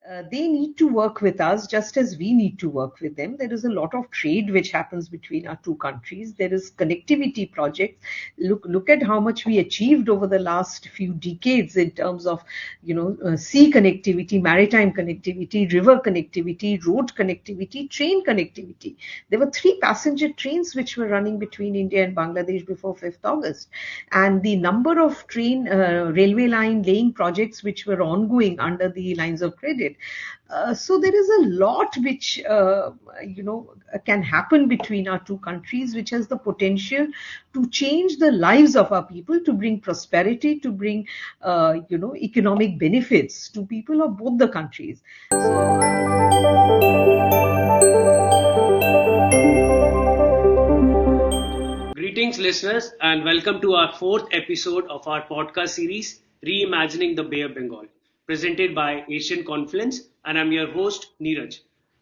they need to work with us just as we need to work with them. There is a lot of trade which happens between our two countries. There is connectivity projects. Look at how much we achieved over the last few decades in terms of, sea connectivity, maritime connectivity, river connectivity, road connectivity, train connectivity. There were 3 passenger trains which were running between India and Bangladesh before 5th August. And the number of railway line laying projects which were ongoing under the lines of credit. So there is a lot which can happen between our two countries, which has the potential to change the lives of our people, to bring prosperity, to bring economic benefits to people of both the countries. Greetings, listeners, and welcome to our 4th episode of our podcast series, Reimagining the Bay of Bengal, presented by Asian Confluence, and I'm your host, Neeraj.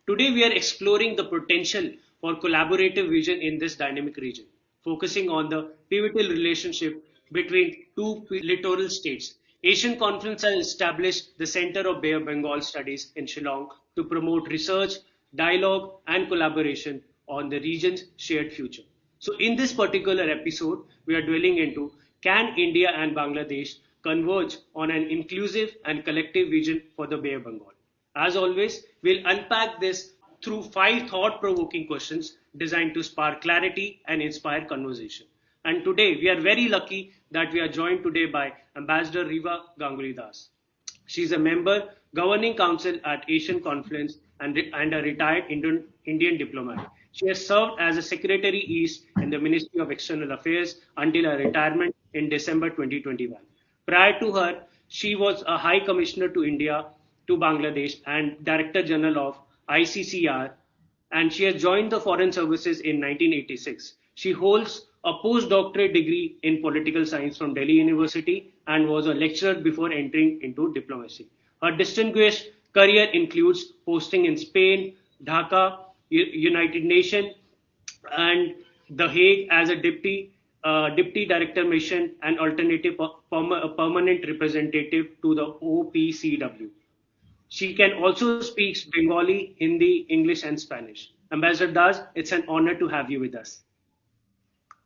Today, we are exploring the potential for collaborative vision in this dynamic region, focusing on the pivotal relationship between two littoral states. Asian Confluence has established the Center of Bay of Bengal Studies in Shillong to promote research, dialogue, and collaboration on the region's shared future. So in this particular episode, we are dwelling into, can India and Bangladesh converge on an inclusive and collective vision for the Bay of Bengal? As always, we'll unpack this through 5 thought-provoking questions designed to spark clarity and inspire conversation. And today, we are very lucky that we are joined today by Ambassador Riva Ganguly Das. She is a member, governing council at Asian Confluence and a retired Indian diplomat. She has served as a Secretary East in the Ministry of External Affairs until her retirement in December 2021. Prior to her, she was a High Commissioner to India, to Bangladesh, and Director General of ICCR, and she has joined the Foreign Services in 1986. She holds a postdoctorate degree in political science from Delhi University and was a lecturer before entering into diplomacy. Her distinguished career includes posting in Spain, Dhaka, United Nations, and The Hague as a deputy director mission and alternative permanent representative to the OPCW. She can also speak Bengali, Hindi, English, and Spanish. Ambassador Das, it's an honor to have you with us.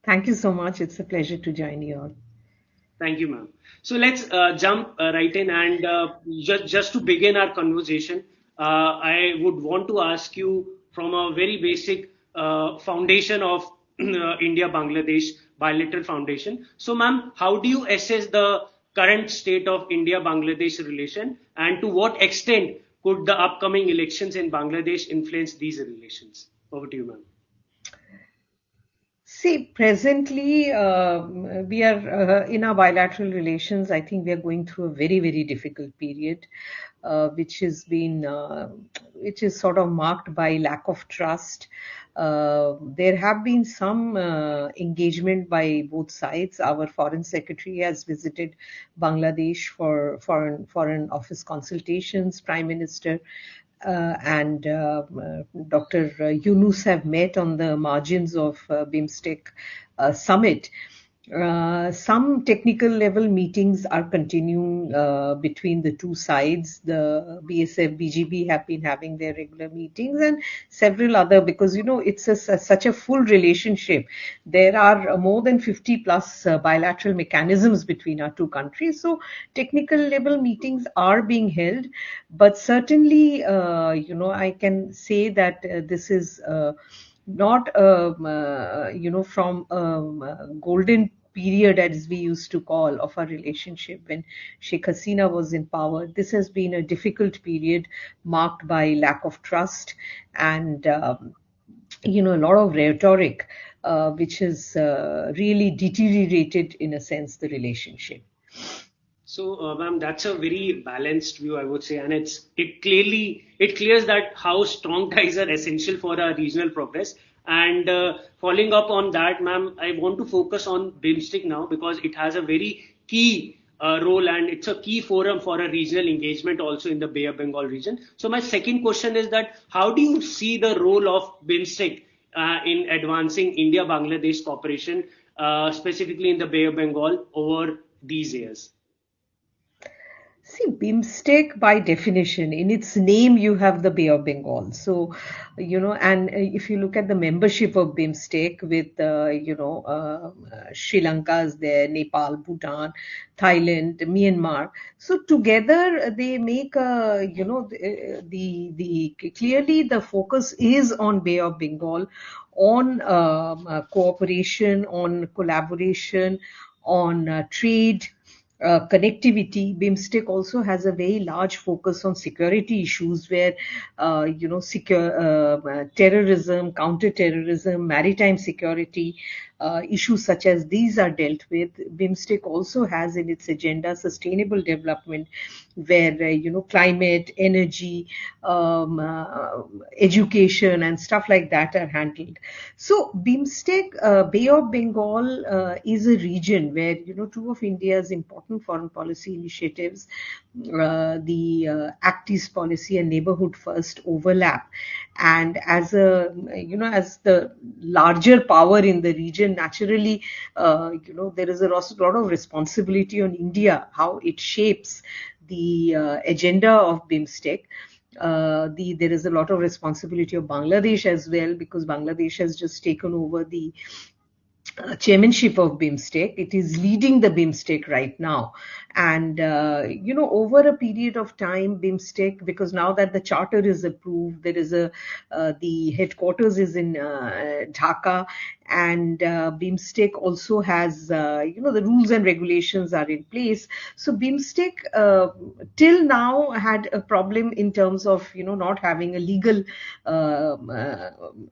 Thank you so much. It's a pleasure to join you all. Thank you, ma'am. So let's jump right in, and just to begin our conversation, I would want to ask you from a very basic foundation of India-Bangladesh bilateral foundation. So, ma'am, how do you assess the current state of India-Bangladesh relation, and to what extent could the upcoming elections in Bangladesh influence these relations? Over to you, ma'am. See, presently, we are in our bilateral relations. I think we are going through a very, very difficult period, which is sort of marked by lack of trust. There have been some engagement by both sides. Our foreign secretary has visited Bangladesh for foreign office consultations. Prime Minister and Dr. Yunus have met on the margins of BIMSTEC summit. Some technical level meetings are continuing between the two sides. The BSF, BGB have been having their regular meetings, and several other, because it's such a full relationship. There are more than 50 plus bilateral mechanisms between our two countries. So technical level meetings are being held, but certainly, I can say that this is not, from golden period, as we used to call, of our relationship when Sheikh Hasina was in power. This has been a difficult period marked by lack of trust and, a lot of rhetoric, which has really deteriorated, in a sense, the relationship. So, ma'am, that's a very balanced view, I would say, and it clears that how strong ties are essential for our regional progress. And following up on that, ma'am, I want to focus on BIMSTEC now because it has a very key role, and it's a key forum for a regional engagement also in the Bay of Bengal region. So my second question is that how do you see the role of BIMSTEC in advancing India-Bangladesh cooperation, specifically in the Bay of Bengal over these years? See, BIMSTEC, by definition, in its name, you have the Bay of Bengal. So, and if you look at the membership of BIMSTEC with, Sri Lanka is there, Nepal, Bhutan, Thailand, Myanmar. So together they make the clearly the focus is on Bay of Bengal, on cooperation, on collaboration, on trade, connectivity. BIMSTEC also has a very large focus on security issues where, terrorism, counter-terrorism, maritime security issues such as these are dealt with. BIMSTEC also has in its agenda sustainable development, where climate, energy, education, and stuff like that are handled. So BIMSTEC, Bay of Bengal, is a region where two of India's important foreign policy initiatives, the Act East policy and Neighbourhood First, overlap. And as as the larger power in the region, naturally, there is a lot of responsibility on India how it shapes the agenda of BIMSTEC. There is a lot of responsibility of Bangladesh as well, because Bangladesh has just taken over the chairmanship of BIMSTEC. It is leading the BIMSTEC right now. And, over a period of time, BIMSTEC, because now that the charter is approved, there is the headquarters is in Dhaka, and BIMSTEC also has, the rules and regulations are in place. So BIMSTEC till now had a problem in terms of, not having a legal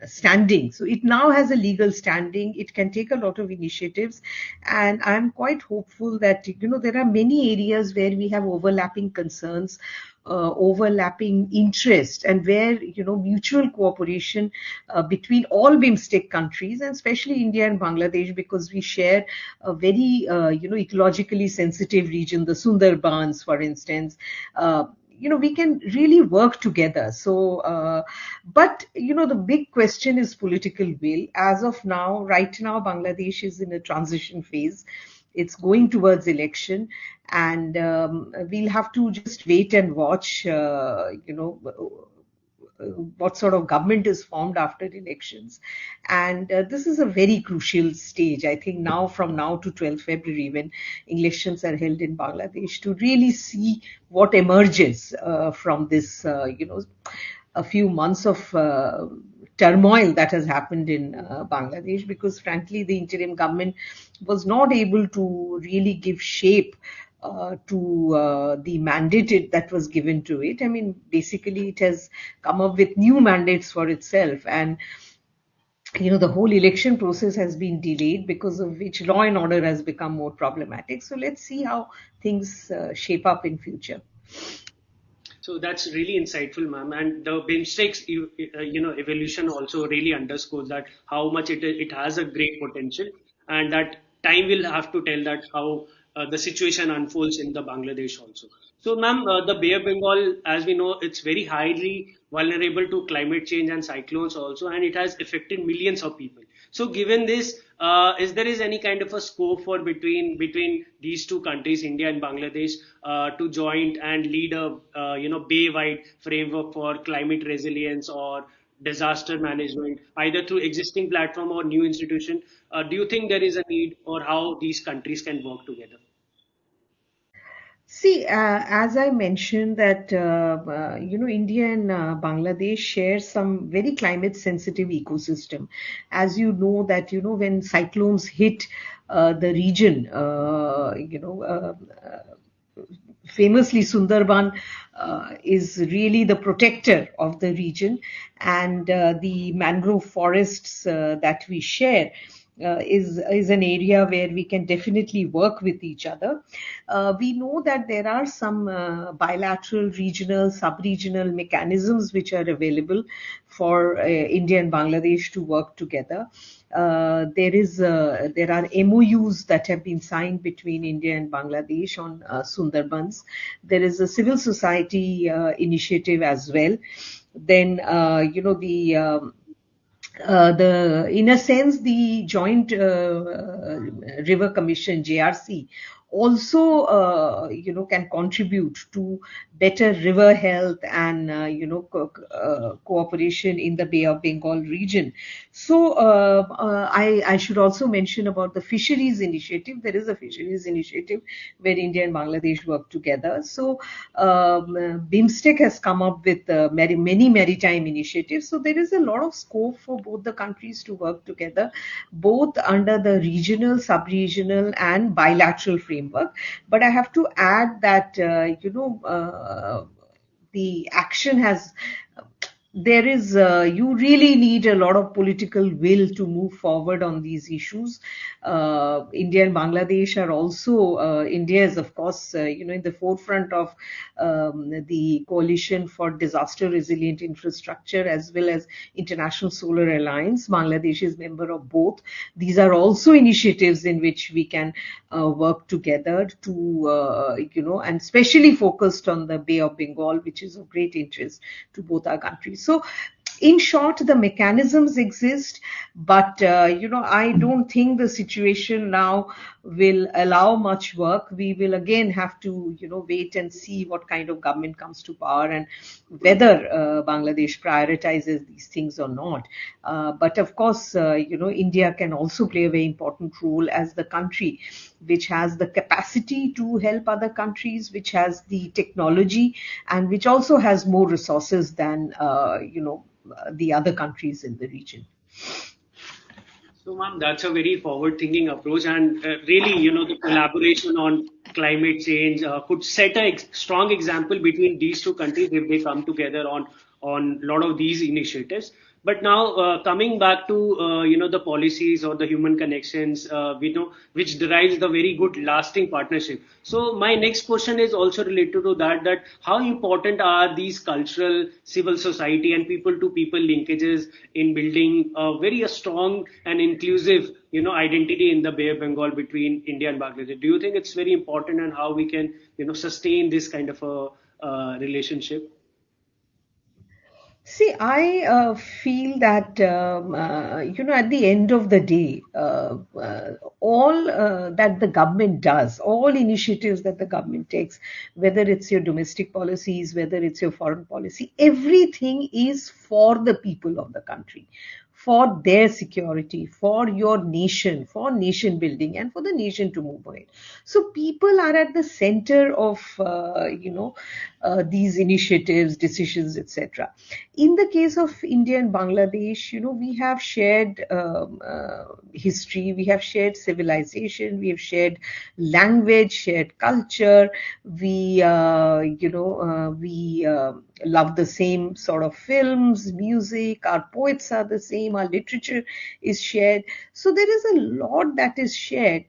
standing. So it now has a legal standing. It can take a lot of initiatives, and I'm quite hopeful that there are many areas where we have overlapping concerns, overlapping interest, and where mutual cooperation between all BIMSTEC countries, and especially India and Bangladesh, because we share a very ecologically sensitive region, the Sundarbans, for instance. We can really work together. So, but the big question is political will. As of now, right now, Bangladesh is in a transition phase. It's going towards election, and we'll have to just wait and watch, what sort of government is formed after elections. And this is a very crucial stage, I think, now from now to 12th February, when elections are held in Bangladesh, to really see what emerges from this, a few months of turmoil that has happened in Bangladesh, because frankly, the interim government was not able to really give shape to the mandate that was given to it. I mean, basically, it has come up with new mandates for itself, and the whole election process has been delayed, because of which law and order has become more problematic. So let's see how things shape up in future. So that's really insightful, ma'am. And the BIMSTEC's evolution also really underscores that how much it has a great potential, and that time will have to tell that how the situation unfolds in the Bangladesh also. So, ma'am, the Bay of Bengal, as we know, it's very highly vulnerable to climate change and cyclones also, and it has affected millions of people. So, given this, is there is any kind of a scope for between these two countries, India and Bangladesh, to join and lead a bay-wide framework for climate resilience or disaster management, either through existing platform or new institution? Do you think there is a need, or how these countries can work together? See, as I mentioned that, India and Bangladesh share some very climate sensitive ecosystem. As you know that, when cyclones hit the region, famously Sundarban is really the protector of the region, and the mangrove forests that we share is an area where we can definitely work with each other. We know that there are some bilateral, regional, sub-regional mechanisms which are available for India and Bangladesh to work together. There are MOUs that have been signed between India and Bangladesh on Sundarbans. There is a civil society initiative as well. Then, in a sense, the Joint River Commission, JRC, also can contribute to better river health and cooperation in the Bay of Bengal region. So I should also mention about the fisheries initiative. There is a fisheries initiative where India and Bangladesh work together. So BIMSTEC has come up with many maritime initiatives. So there is a lot of scope for both the countries to work together, both under the regional, sub-regional, and bilateral framework. But I have to add that the action has there is you really need a lot of political will to move forward on these issues. India and Bangladesh are also India is of course in the forefront of the coalition for disaster resilient infrastructure as well as International Solar Alliance. Bangladesh is member of both. These are also initiatives in which we can work together to and especially focused on the Bay of Bengal, which is of great interest to both our countries. So in short, the mechanisms exist, but I don't think the situation now will allow much work. We will again have to wait and see what kind of government comes to power and whether Bangladesh prioritizes these things or not. But of course, India can also play a very important role as the country which has the capacity to help other countries, which has the technology, and which also has more resources than the other countries in the region. So, ma'am, that's a very forward-thinking approach, and really, the collaboration on climate change could set a strong example between these two countries if they come together on a lot of these initiatives. But now, coming back to the policies or the human connections, we know which derives the very good lasting partnership. So, my next question is also related to that. That how important are these cultural, civil society, and people-to-people linkages in building a strong and inclusive identity in the Bay of Bengal between India and Bangladesh? Do you think it's very important, and how we can sustain this kind of a relationship? See, I feel that at the end of the day, all that the government does, all initiatives that the government takes, whether it's your domestic policies, whether it's your foreign policy, everything is for the people of the country, for their security, for your nation, for nation building, and for the nation to move ahead. So people are at the center of these initiatives, decisions, etc. In the case of India and Bangladesh, we have shared history, we have shared civilization, we have shared language, shared culture. We love the same sort of films, music. Our poets are the same. Our literature is shared. So there is a lot that is shared,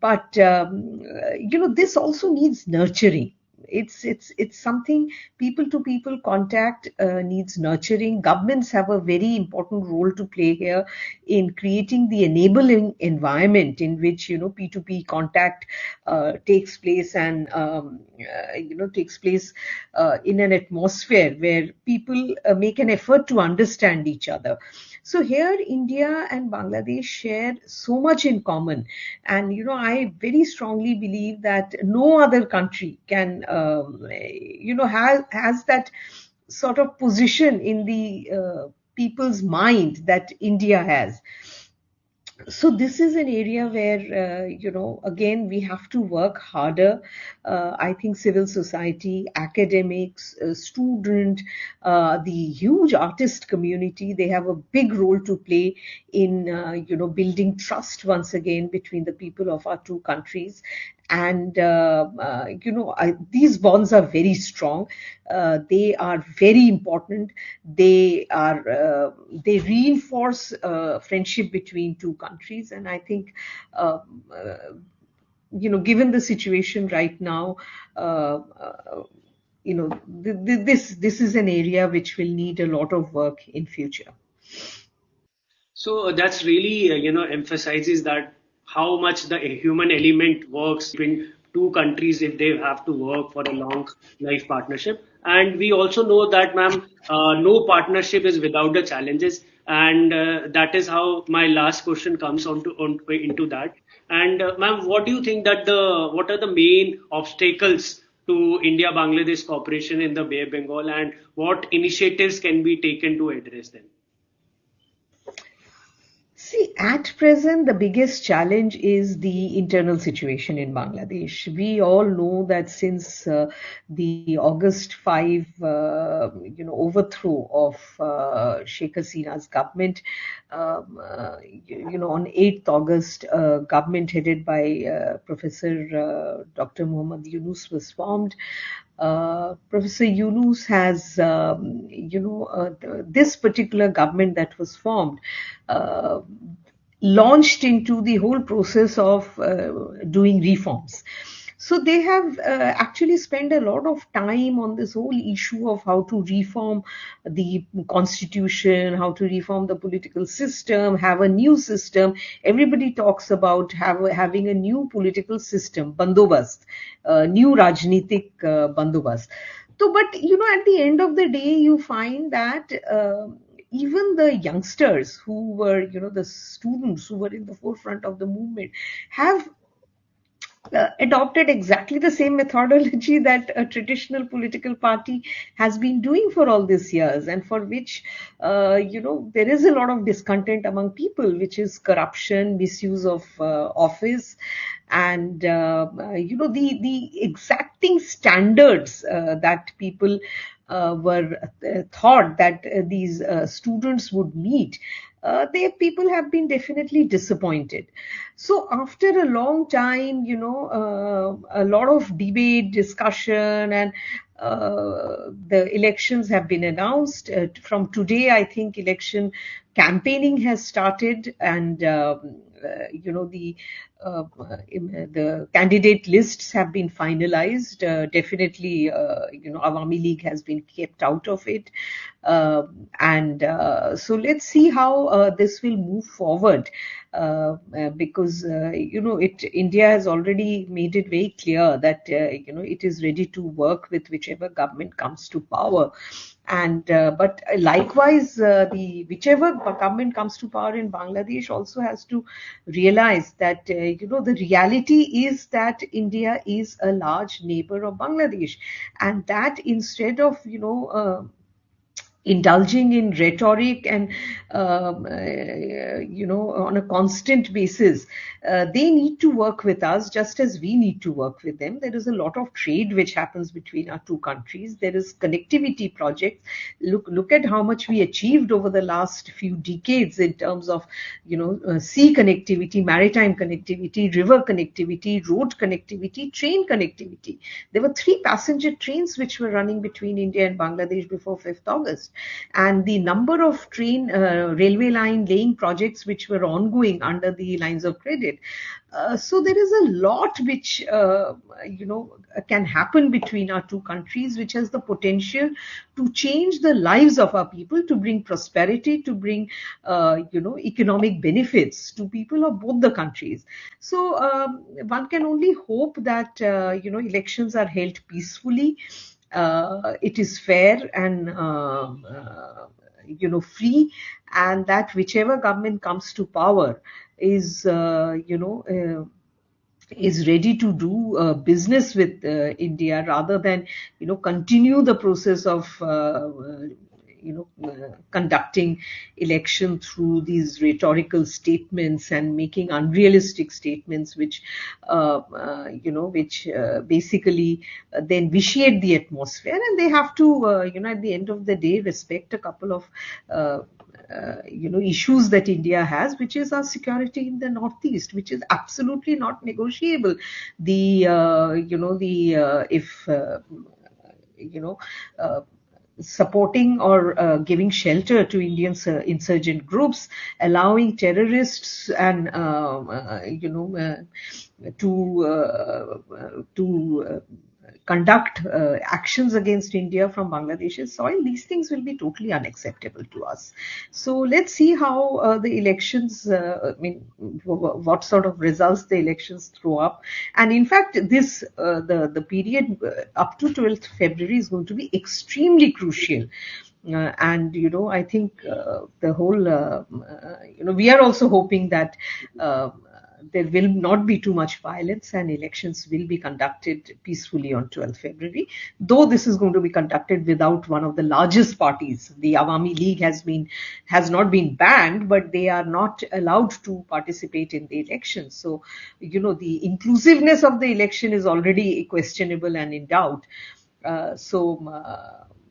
but this also needs nurturing. It's something, people to people contact needs nurturing. Governments have a very important role to play here in creating the enabling environment in which P2P contact takes place, and takes place in an atmosphere where people make an effort to understand each other. So here India and Bangladesh share so much in common, and I very strongly believe that no other country can has that sort of position in the people's mind that India has. So this is an area where again we have to work harder. I think civil society, academics, student, the huge artist community, they have a big role to play in building trust once again between the people of our two countries. And these bonds are very strong. They are very important. They reinforce friendship between two countries, and I think given the situation right now, this is an area which will need a lot of work in future. So that's really, emphasizes that how much the human element works between two countries if they have to work for a long life partnership. And we also know that, ma'am, no partnership is without the challenges. And that is how my last question comes into that. And ma'am, what do you think that what are the main obstacles to India-Bangladesh cooperation in the Bay of Bengal, and what initiatives can be taken to address them? See, at present, the biggest challenge is the internal situation in Bangladesh. We all know that since the August 5, overthrow of Sheikh Hasina's government, on 8th August, government headed by Professor Dr. Muhammad Yunus was formed. Professor Yunus has, this particular government that was formed uh, launched into the whole process of doing reforms. So they have actually spent a lot of time on this whole issue of how to reform the constitution, how to reform the political system, have a new system. Everybody talks about having a new political system, bandobast, new Rajnitik bandobast. So, but at the end of the day, you find that even the youngsters who were, the students who were in the forefront of the movement have adopted exactly the same methodology that a traditional political party has been doing for all these years, and for which there is a lot of discontent among people, which is corruption, misuse of office, and the exacting standards that people were thought that these students would meet. They people have been definitely disappointed. So after a long time, a lot of debate, discussion, and the elections have been announced. From today, I think election campaigning has started, and the candidate lists have been finalized. Definitely, Awami League has been kept out of it. And so let's see how this will move forward, because India has already made it very clear that it is ready to work with whichever government comes to power. And but likewise, the whichever government comes to power in Bangladesh also has to realize that the reality is that India is a large neighbor of Bangladesh, and that instead of indulging in rhetoric and on a constant basis, they need to work with us just as we need to work with them. There is a lot of trade which happens between our two countries. There is connectivity projects. Look at how much we achieved over the last few decades in terms of sea connectivity, maritime connectivity, river connectivity, road connectivity, train connectivity. There were 3 passenger trains which were running between India and Bangladesh before 5th August. And the number of railway line laying projects which were ongoing under the lines of credit. So there is a lot which can happen between our two countries, which has the potential to change the lives of our people, to bring prosperity, to bring economic benefits to people of both the countries. So one can only hope that elections are held peacefully. It is fair and free, and that whichever government comes to power is is ready to do business with India, rather than continue the process of conducting election through these rhetorical statements and making unrealistic statements, which basically then vitiate the atmosphere. And they have to at the end of the day respect a couple of issues that India has, which is our security in the Northeast, which is absolutely not negotiable. The if supporting or giving shelter to Indian insurgent groups, allowing terrorists and to conduct actions against India from Bangladesh's soil, these things will be totally unacceptable to us. So let's see how the elections, what sort of results the elections throw up. And in fact, this the period up to 12th February is going to be extremely crucial. And I think the whole we are also hoping that there will not be too much violence and elections will be conducted peacefully on 12th February. Though this is going to be conducted without one of the largest parties. The Awami League has not been banned, but they are not allowed to participate in the election. So, the inclusiveness of the election is already questionable and in doubt.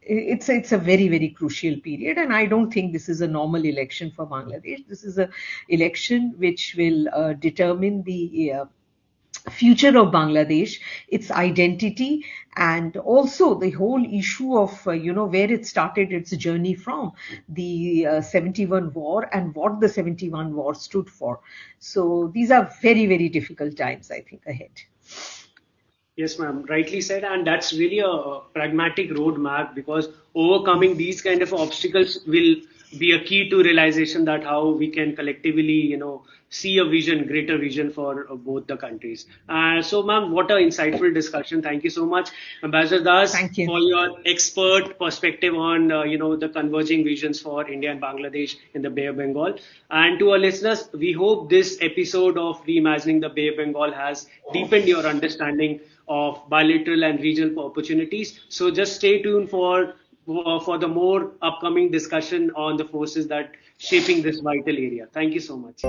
It's a very very crucial period, and I don't think this is a normal election for Bangladesh. This is a election which will determine the future of Bangladesh, its identity, and also the whole issue of where it started its journey from, the 71 war, and what the 71 war stood for. So these are very very difficult times, I think, ahead. Yes, ma'am. Rightly said, and that's really a pragmatic roadmap because overcoming these kind of obstacles will be a key to realization that how we can collectively, see a vision, greater vision for both the countries. So, ma'am, what an insightful discussion. Thank you so much, Ambassador Das, Thank you. for your expert perspective on, the converging visions for India and Bangladesh in the Bay of Bengal. And to our listeners, we hope this episode of Reimagining the Bay of Bengal has deepened your understanding of bilateral and regional opportunities. So just stay tuned for the more upcoming discussion on the forces that shaping this vital area. Thank you so much.